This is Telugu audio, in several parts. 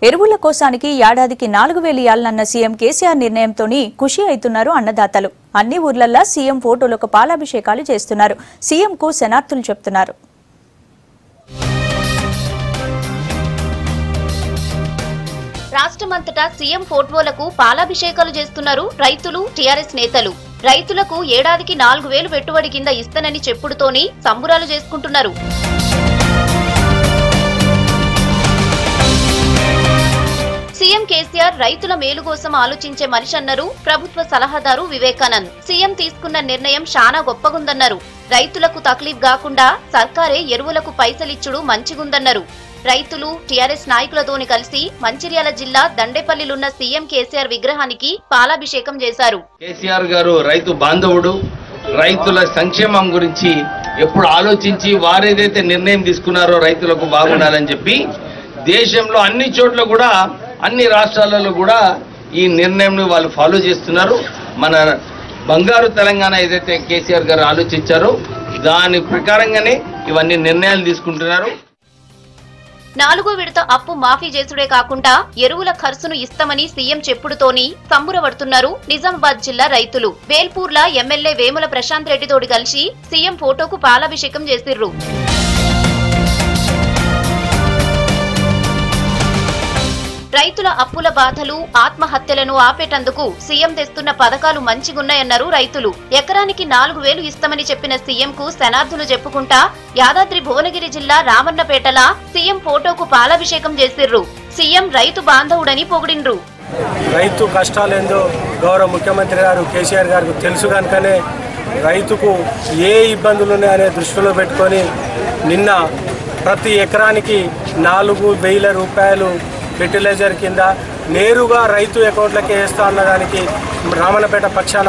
ఎరువుల కోసానికి ఏడాదికి 4000 ఇయ్యాలన్న సీఎం కేసీఆర్ నిర్ణయంతోని ఖుషి అవుతున్నారు అన్నదాతలు. అన్ని ఊర్లల్లో సీఎం ఫోటోలకు పాలాభిషేకాలు చేస్తున్నారు. సీఎంకు శనార్థులు చెప్తున్నారు. రాష్ట్రమంతటా సీఎం ఫోటోలకు పాలాభిషేకాలు చేస్తున్నారు రైతులు, టీఆర్ఎస్ నేతలు. రైతులకు ఏడాదికి 4000 పెట్టుబడి కింద ఇస్తానని చెప్పుడుతోని సంబురాలు చేసుకుంటున్నారు. సీఎం కేసీఆర్ రైతుల మేలు కోసం ఆలోచించే మనిషి అన్నారు ప్రభుత్వ సలహాదారు వివేకానంద్. సీఎం తీసుకున్న నిర్ణయం చాలా గొప్పగుందన్నారు. రైతులకు తక్లీఫ్ కాకుండా సర్కారే ఎరువులకు పైసలిచ్చుడు మంచిగుందన్నారు. రైతులు, టీఆర్ఎస్ నాయకులతోని కలిసి మంచిర్యాల జిల్లా దండేపల్లిలున్న సీఎం కేసీఆర్ విగ్రహానికి పాలాభిషేకం చేశారు. కేసీఆర్ గారు రైతు బాంధవుడు. రైతుల సంక్షేమం గురించి ఎప్పుడు ఆలోచించి వారేదైతే నిర్ణయం తీసుకున్నారో రైతులకు బాగుండాలని చెప్పి దేశంలో అన్ని చోట్ల కూడా అన్ని రాష్ట్రాలలో కూడా ఈ నిర్ణయం వాళ్ళు ఫాలో చేస్తున్నారు. మన బంగారు తెలంగాణ ఏదైతే కేసీఆర్ గారు ఆలోచించారో దాని ప్రకారంగానే ఇవన్నీ నిర్ణయాలు తీసుకుంటున్నారు. 4వ విడత అప్పు మాఫీ చేసుడే కాకుండా ఎరువుల ఖర్చును ఇస్తామని సీఎం చెప్పుడుతోని సంబురపడుతున్నారు నిజామాబాద్ జిల్లా రైతులు. వేల్పూర్ల ఎమ్మెల్యే వేముల ప్రశాంత్ రెడ్డితోటి కలిసి సీఎం ఫోటోకు పాలాభిషేకం చేసిర్రు. రైతుల అప్పుల బాధలు, ఆత్మహత్యలను ఆపేటందుకు సీఎం తెస్తున్న పథకాలు మంచిగున్నాయన్నారు రైతులు. ఎకరానికి 4000 ఇస్తామని చెప్పిన సీఎంకు శనార్థులు చెప్పుకుంటా యాదాద్రి భువనగిరి జిల్లా రామన్నపేటల సీఎం ఫోటోకు పాలాభిషేకం చేసిర్రు. సీఎం రైతు బాంధవుడని పొగిడిండ్రు. రైతు కష్టాలేందో గౌరవ ముఖ్యమంత్రి గారు కేసీఆర్ గారికి తెలుసు కనుకనే రైతుకు ఏ ఇబ్బందులు ఉన్నాయనే దృష్టిలో పెట్టుకొని నిన్న ప్రతి ఎకరానికి 4000 రూపాయలు ఫెర్టిలైజర్ కింద నేరుగా రైతు అకౌంట్లకే వేస్తా అన్నదానికి రామన్నపేట పక్షాన,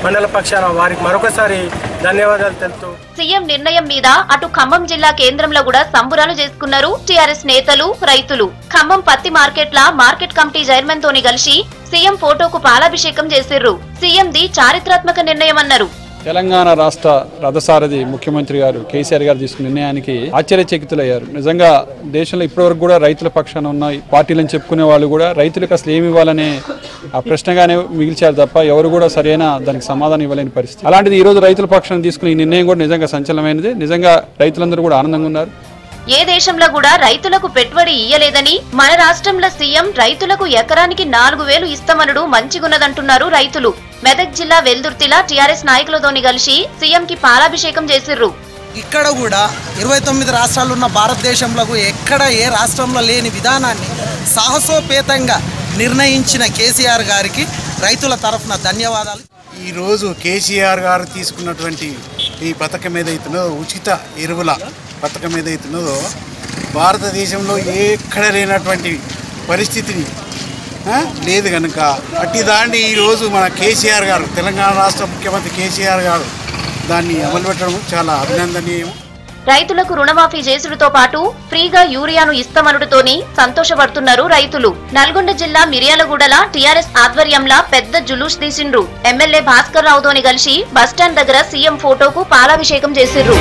మండల పక్షాన వారికి మరొకసారి ధన్యవాదాలు తెలుపుతూ సీఎం నిర్ణయం మీద అటు ఖమ్మం జిల్లా కేంద్రంలో కూడా సంబురాలు చేసుకున్నారు టీఆర్ఎస్ నేతలు, రైతులు. ఖమ్మం పత్తి మార్కెట్ల మార్కెట్ కమిటీ చైర్మన్ తోని కలిసి సీఎం ఫోటోకు పాలాభిషేకం చేసిర్రు. సీఎంది చారిత్రాత్మక నిర్ణయం అన్నారు. తెలంగాణ రాష్ట్ర రథసారథి ముఖ్యమంత్రి గారు కేసీఆర్ గారు తీసుకున్న నిర్ణయానికి ఆశ్చర్యచకితులయ్యారు. నిజంగా దేశంలో ఇప్పటివరకు కూడా రైతుల పక్షాన ఉన్న పార్టీలను చెప్పుకునే వాళ్ళు కూడా రైతులకు అసలు ఏమి ఇవ్వాలనే ఆ ప్రశ్నగానే మిగిల్చారు తప్ప ఎవరు కూడా సరైన దానికి సమాధానం ఇవ్వలేని పరిస్థితి. అలాంటిది ఈ రోజు రైతుల పక్షాన్ని తీసుకున్న ఈ నిర్ణయం కూడా నిజంగా సంచలనమైనది. నిజంగా రైతులందరూ కూడా ఆనందంగా ఉన్నారు. ఏ దేశంలో కూడా రైతులకు పెట్టుబడి ఇయ్యలేదని మన రాష్ట్రంలో సీఎం రైతులకు ఎకరానికి 4000 ఇస్తామనుడు మంచిగున్నదంటున్నారు రైతులు. మెదక్ జిల్లా వెల్దుర్తిలా టీఆర్ఎస్ నాయకులతోని కలిసి సీఎంకి పాలాభిషేకం చేసిర్రు. ఇక్కడ కూడా 29 రాష్ట్రాలు ఉన్న భారతదేశంలో ఎక్కడ ఏ రాష్ట్రంలో లేని విధానాన్ని సాహసోపేతంగా నిర్ణయించిన కేసీఆర్ గారికి రైతుల తరఫున ధన్యవాదాలు. ఈరోజు కేసీఆర్ గారు తీసుకున్నటువంటి ఈ పథకం ఏదైతున్నదో, ఉచిత ఎరువుల పథకం ఏదైతున్నదో, భారతదేశంలో ఎక్కడ లేనటువంటి పరిస్థితిని లేదు కనుక అట్టి దాన్ని ఈరోజు మన కేసీఆర్ గారు, తెలంగాణ రాష్ట్ర ముఖ్యమంత్రి కేసీఆర్ గారు దాన్ని అమలు పెట్టడం చాలా అభినందనీయం. రైతులకు రుణమాఫీ చేసుడుతో పాటు ఫ్రీగా యూరియాను ఇస్తామనుడుతోని సంతోషపడుతున్నారు రైతులు. నల్గొండ జిల్లా మిర్యాలగూడల టీఆర్ఎస్ ఆధ్వర్యంలో పెద్ద జులూస్ తీసిండ్రు. ఎమ్మెల్యే భాస్కర్ రావుతోని కలిసి బస్టాండ్ దగ్గర సీఎం ఫోటోకు పాలాభిషేకం చేసిర్రు.